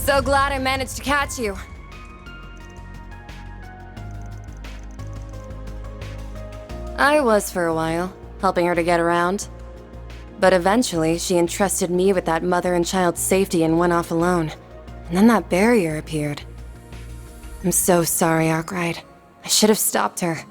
So glad I managed to catch you. I was for a while, helping her to get around. But eventually, she entrusted me with that mother and child safety and went off alone. And then that barrier appeared. I'm so sorry, Arkwright. I should have stopped her.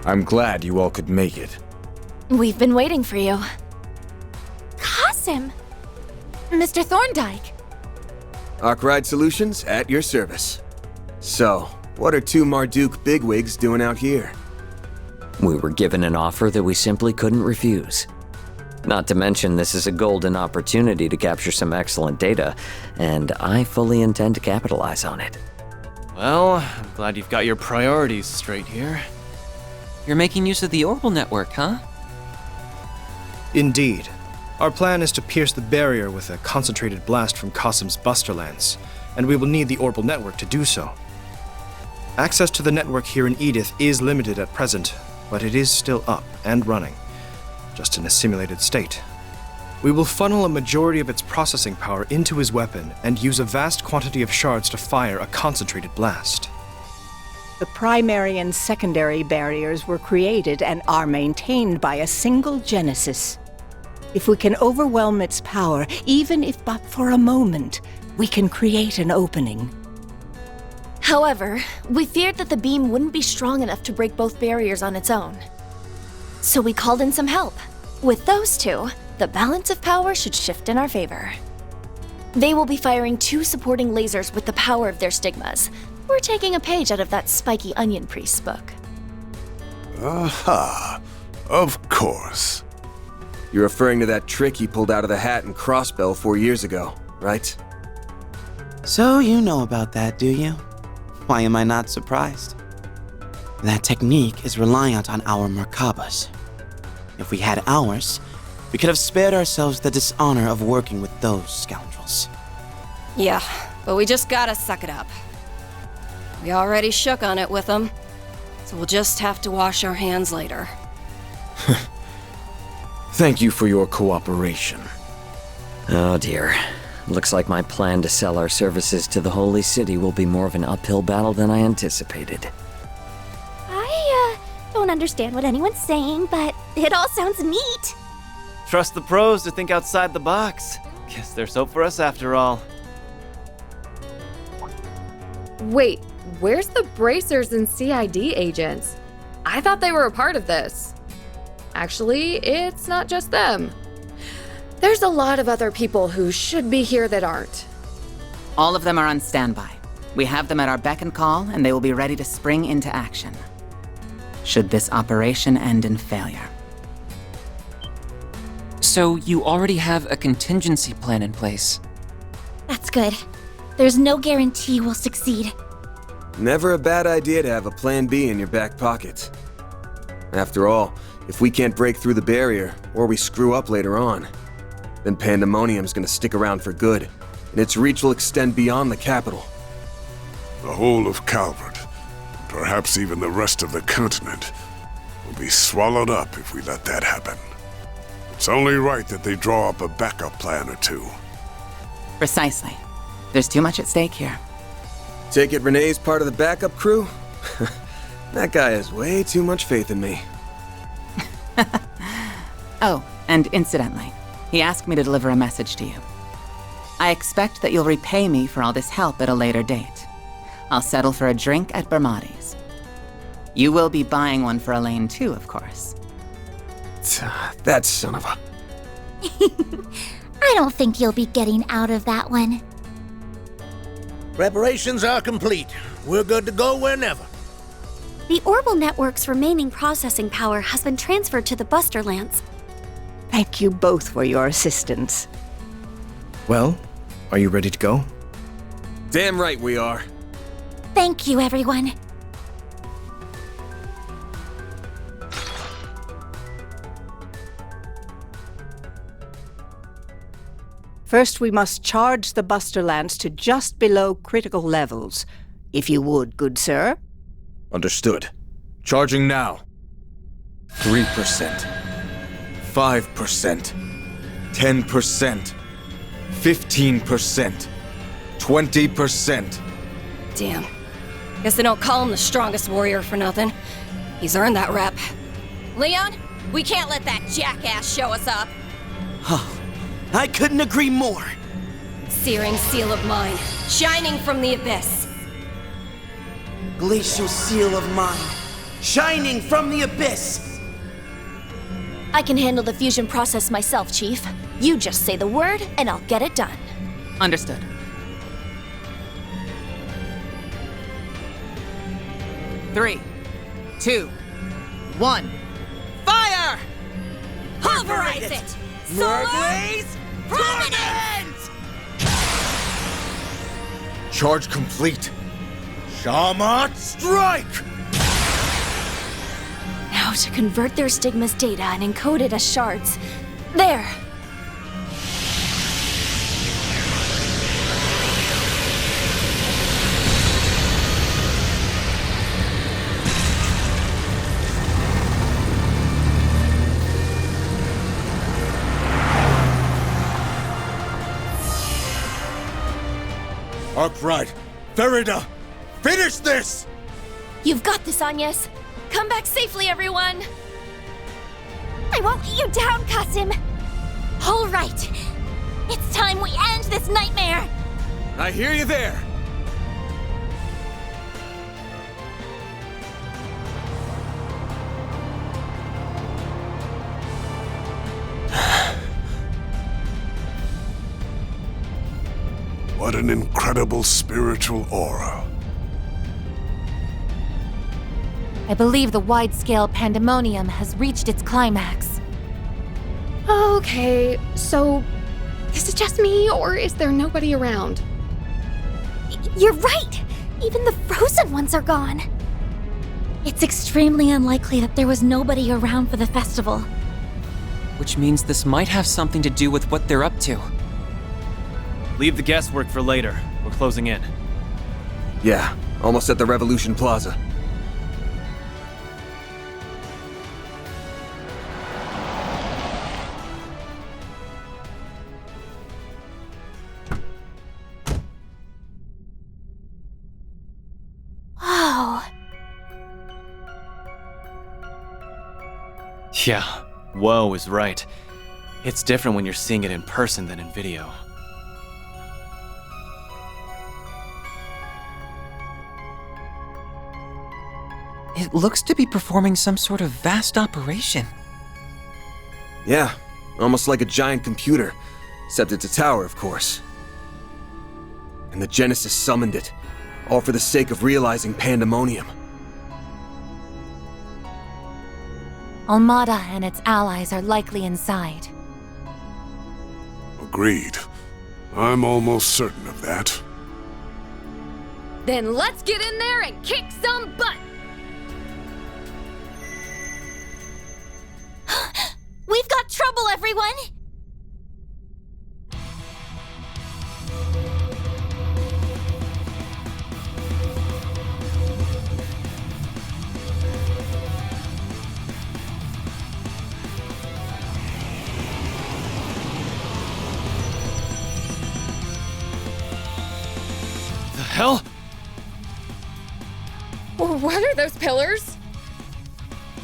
I'm glad you all could make it. We've been waiting for you. Awesome! Mr. Thorndike! Arkride Solutions at your service. So, what are two Marduk bigwigs doing out here? We were given an offer that we simply couldn't refuse. Not to mention, this is a golden opportunity to capture some excellent data, and I fully intend to capitalize on it. Well, I'm glad you've got your priorities straight here. You're making use of the Orbital network, huh? Indeed. Our plan is to pierce the barrier with a concentrated blast from Qasim's Buster Lance, and we will need the Orbital network to do so. Access to the network here in Edith is limited at present, but it is still up and running, just in a simulated state. We will funnel a majority of its processing power into his weapon and use a vast quantity of shards to fire a concentrated blast. The primary and secondary barriers were created and are maintained by a single Genesis. If we can overwhelm its power, even if but for a moment, we can create an opening. However, we feared that the beam wouldn't be strong enough to break both barriers on its own. So we called in some help. With those two, the balance of power should shift in our favor. They will be firing two supporting lasers with the power of their stigmas. We're taking a page out of that spiky onion priest's book. Aha, of course. You're referring to that trick he pulled out of the hat in Crossbell 4 years ago, right? So you know about that, do you? Why am I not surprised? That technique is reliant on our Merkabas. If we had ours, we could have spared ourselves the dishonor of working with those scoundrels. Yeah, but we just gotta suck it up. We already shook on it with them, so we'll just have to wash our hands later. Thank you for your cooperation. Oh dear. Looks like my plan to sell our services to the Holy City will be more of an uphill battle than I anticipated. I don't understand what anyone's saying, but it all sounds neat. Trust the pros to think outside the box. Guess there's hope for us after all. Wait, where's the bracers and CID agents? I thought they were a part of this. Actually, it's not just them. There's a lot of other people who should be here that aren't. All of them are on standby. We have them at our beck and call, and they will be ready to spring into action should this operation end in failure. So you already have a contingency plan in place. That's good. There's no guarantee we'll succeed. Never a bad idea to have a plan B in your back pocket. After all, if we can't break through the barrier, or we screw up later on, then Pandemonium's gonna stick around for good, and its reach will extend beyond the capital. The whole of Calvert, perhaps even the rest of the continent, will be swallowed up if we let that happen. It's only right that they draw up a backup plan or two. Precisely. There's too much at stake here. Take it Renee's part of the backup crew? That guy has way too much faith in me. Oh, and incidentally, he asked me to deliver a message to you. I expect that you'll repay me for all this help at a later date. I'll settle for a drink at Bermati's. You will be buying one for Elaine too, of course. That son of a... I don't think you'll be getting out of that one. Preparations are complete. We're good to go whenever. The Orbital network's remaining processing power has been transferred to the Buster Lance. Thank you both for your assistance. Well, are you ready to go? Damn right we are. Thank you, everyone. First, we must charge the Buster Lance to just below critical levels. If you would, good sir. Understood. Charging now. 3%. 5%. 10%. 15%. 20%. Damn. Guess they don't call him the strongest warrior for nothing. He's earned that rep. Leon, we can't let that jackass show us up. I couldn't agree more. Searing seal of mine, shining from the abyss. Glacial seal of mine, shining from the abyss. I can handle the fusion process myself, Chief. You just say the word, and I'll get it done. Understood. Three, 2, 1, fire! Pulverize it! Solar Blaze Prominence! Charge complete. Shamat strike! Now to convert their stigma's data and encode it as shards. There! Arkwright, Farida, finish this! You've got this, Agnes. Come back safely, everyone! I won't let you down, Qasim! All right. It's time we end this nightmare! I hear you there. What an incredible spiritual aura. I believe the wide-scale pandemonium has reached its climax. Okay, so is it just me, or is there nobody around? You're right! Even the frozen ones are gone. It's extremely unlikely that there was nobody around for the festival. Which means this might have something to do with what they're up to. Leave the guesswork for later. We're closing in. Yeah, almost at the Revolution Plaza. Wow. Yeah, whoa is right. It's different when you're seeing it in person than in video. It looks to be performing some sort of vast operation. Yeah, almost like a giant computer, except it's a tower, of course. And the Genesis summoned it, all for the sake of realizing pandemonium. Almada and its allies are likely inside. Agreed. I'm almost certain of that. Then let's get in there and kick some butt! We've got trouble, everyone! The hell? What are those pillars?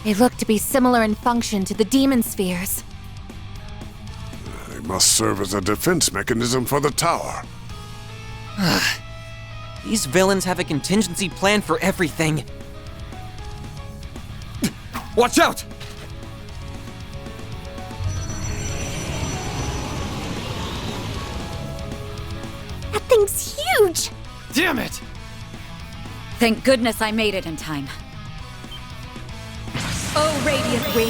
They look to be similar in function to the demon spheres. They must serve as a defense mechanism for the tower. These villains have a contingency plan for everything. Watch out! That thing's huge! Damn it! Thank goodness I made it in time. Oh, radiant wings!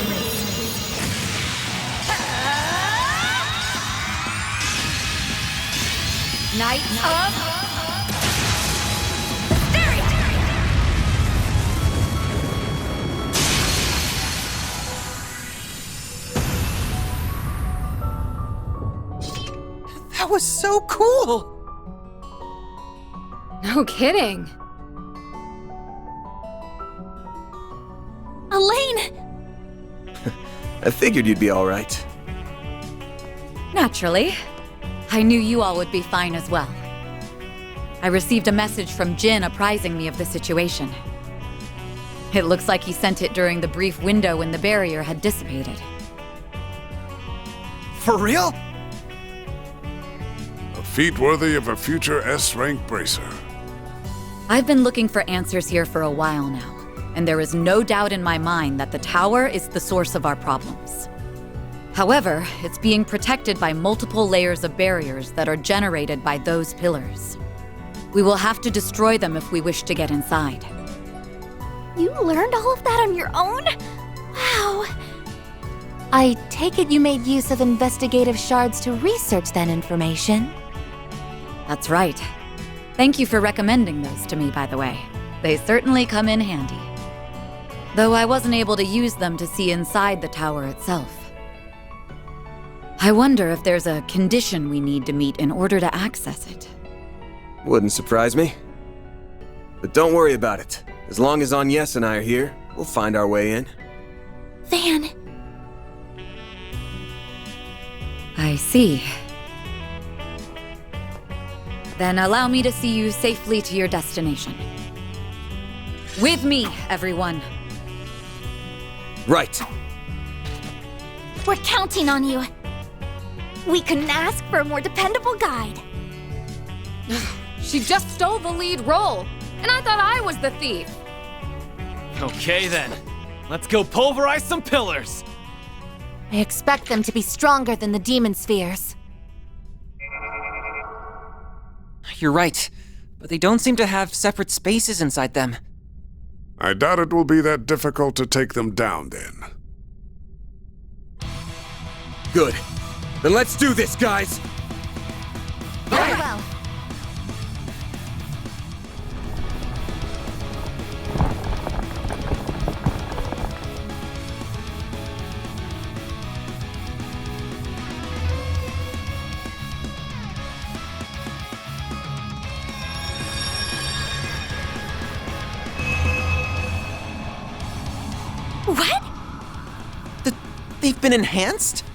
Knights of That was so cool! No kidding. Elaine! I figured you'd be all right. Naturally. I knew you all would be fine as well. I received a message from Jin apprising me of the situation. It looks like he sent it during the brief window when the barrier had dissipated. For real? A feat worthy of a future S-rank bracer. I've been looking for answers here for a while now. and there is no doubt in my mind that the tower is the source of our problems. However, it's being protected by multiple layers of barriers that are generated by those pillars. We will have to destroy them if we wish to get inside. You learned all of that on your own? Wow. I take it you made use of investigative shards to research that information. That's right. Thank you for recommending those to me, by the way. They certainly come in handy. Though I wasn't able to use them to see inside the tower itself. I wonder if there's a condition we need to meet in order to access it. Wouldn't surprise me. But don't worry about it. As long as Agnes and I are here, we'll find our way in. Van. I see. Then allow me to see you safely to your destination. With me, everyone. Right. We're counting on you. We couldn't ask for a more dependable guide. She just stole the lead role, and I thought I was the thief. Okay then, let's go pulverize some pillars. I expect them to be stronger than the demon spheres. You're right, but they don't seem to have separate spaces inside them. I doubt it will be that difficult to take them down then. Good. Then let's do this, guys! Very well. What? They've been enhanced?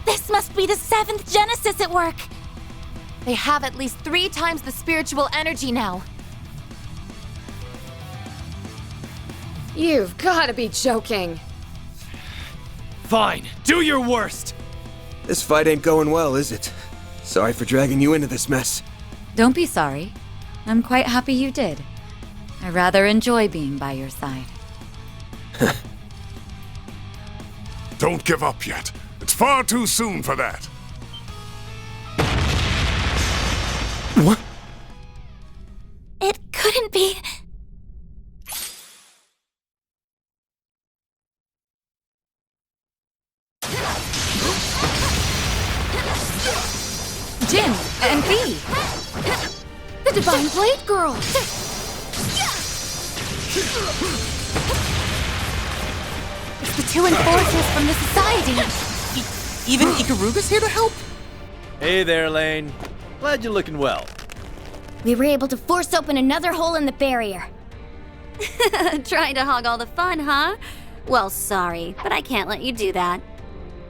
This must be the 7th Genesis at work! They have at least 3 times the spiritual energy now. You've gotta be joking. Fine, do your worst! This fight ain't going well, is it? Sorry for dragging you into this mess. Don't be sorry. I'm quite happy you did. I rather enjoy being by your side. Don't give up yet. It's far too soon for that. What? It couldn't be. Jin and V! The Divine Blade Girl! It's the 2 enforcers from the Society! Even Ikaruga's here to help? Hey there, Lane. Glad you're looking well. We were able to force open another hole in the barrier. Trying to hog all the fun, huh? Well, sorry, but I can't let you do that.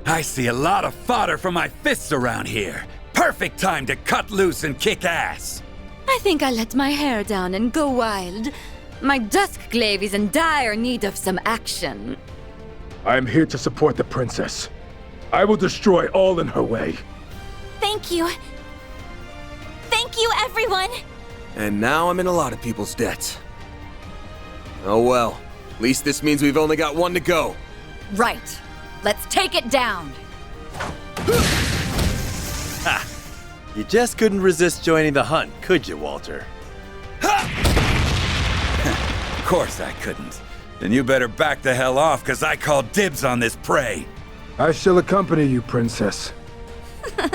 I see a lot of fodder for my fists around here. Perfect time to cut loose and kick ass. I think I let my hair down and go wild. My Duskglaive is in dire need of some action. I am here to support the princess. I will destroy all in her way. Thank you. Thank you, everyone! And now I'm in a lot of people's debt. Oh well. At least this means we've only got one to go. Right. Let's take it down. Ha! You just couldn't resist joining the hunt, could you, Walter? Of course I couldn't. Then you better back the hell off, because I call dibs on this prey. I shall accompany you, princess.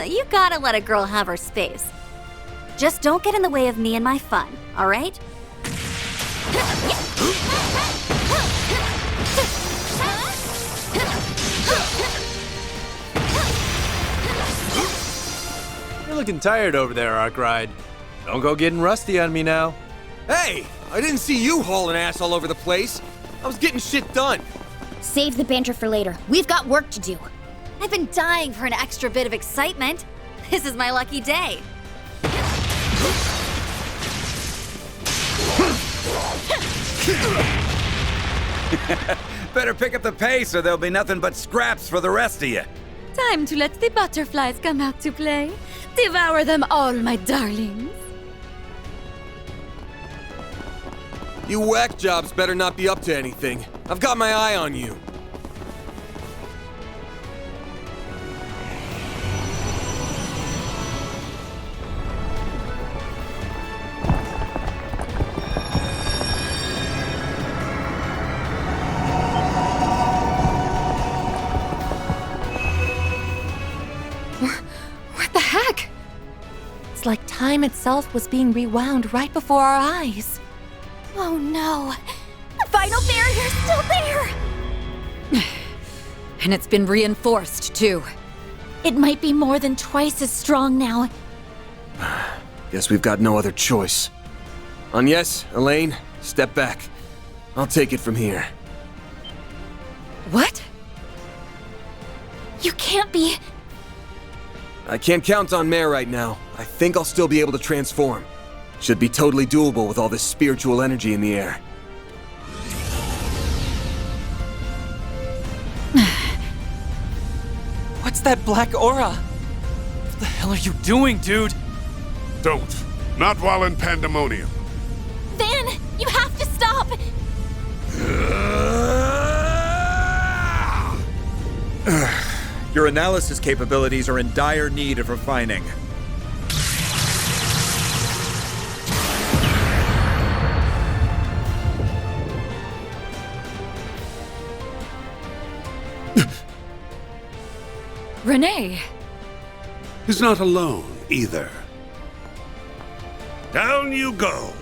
You gotta let a girl have her space. Just don't get in the way of me and my fun, all right? You're looking tired over there, Arkride. Don't go getting rusty on me now. Hey! I didn't see you hauling ass all over the place. I was getting shit done. Save the banter for later. We've got work to do. I've been dying for an extra bit of excitement. This is my lucky day. Better pick up the pace or there'll be nothing but scraps for the rest of you. Time to let the butterflies come out to play. Devour them all, my darlings. You whack jobs better not be up to anything. I've got my eye on you. What the heck? It's like time itself was being rewound right before our eyes. Oh no! The final barrier's still there! And it's been reinforced, too. It might be more than twice as strong now. Guess we've got no other choice. Agnes, Elaine, step back. I'll take it from here. What? You can't be... I can't count on Mare right now. I think I'll still be able to transform. Should be totally doable with all this spiritual energy in the air. What's that black aura? What the hell are you doing, dude? Don't. Not while in Pandemonium. Van, you have to stop! Your analysis capabilities are in dire need of refining. Renee! He's not alone, either. Down you go!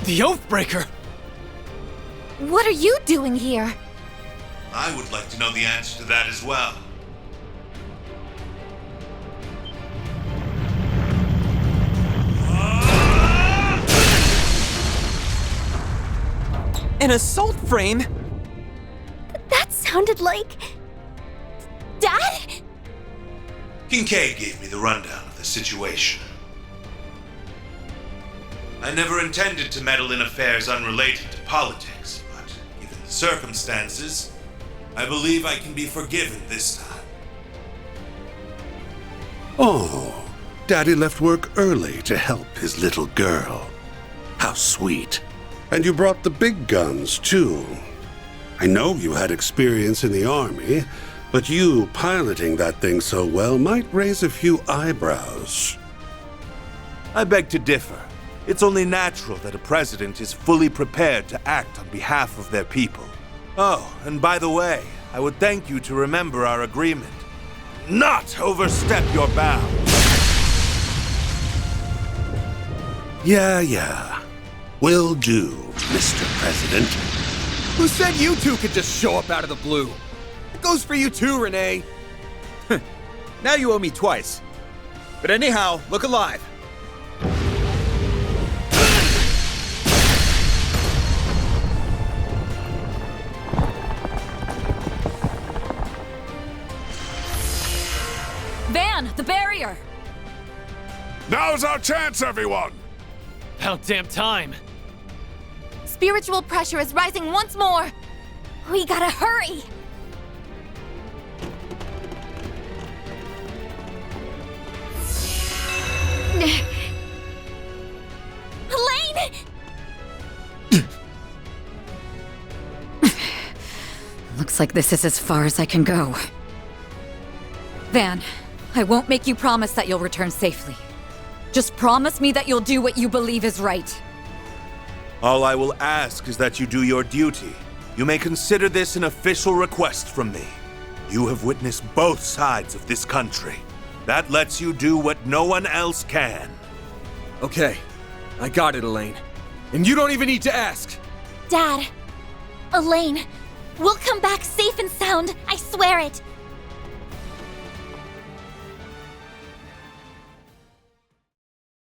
The Oathbreaker! What are you doing here? I would like to know the answer to that as well. An assault frame? That sounded like... Dad? Kincaid gave me the rundown of the situation. I never intended to meddle in affairs unrelated to politics, but given the circumstances, I believe I can be forgiven this time. Oh, Daddy left work early to help his little girl. How sweet. And you brought the big guns, too. I know you had experience in the army, but you piloting that thing so well might raise a few eyebrows. I beg to differ. It's only natural that a president is fully prepared to act on behalf of their people. Oh, and by the way, I would thank you to remember our agreement. Not overstep your bounds. Yeah. Will do, Mr. President. Who said you two could just show up out of the blue? It goes for you too, Renee. Now you owe me twice. But anyhow, look alive. Van, the barrier! Now's our chance, everyone! About damn time. Spiritual pressure is rising once more! We gotta hurry! Elaine! Looks like this is as far as I can go. Van, I won't make you promise that you'll return safely. Just promise me that you'll do what you believe is right. All I will ask is that you do your duty. You may consider this an official request from me. You have witnessed both sides of this country. That lets you do what no one else can. Okay, I got it, Elaine. And you don't even need to ask! Dad, Elaine, we'll come back safe and sound, I swear it!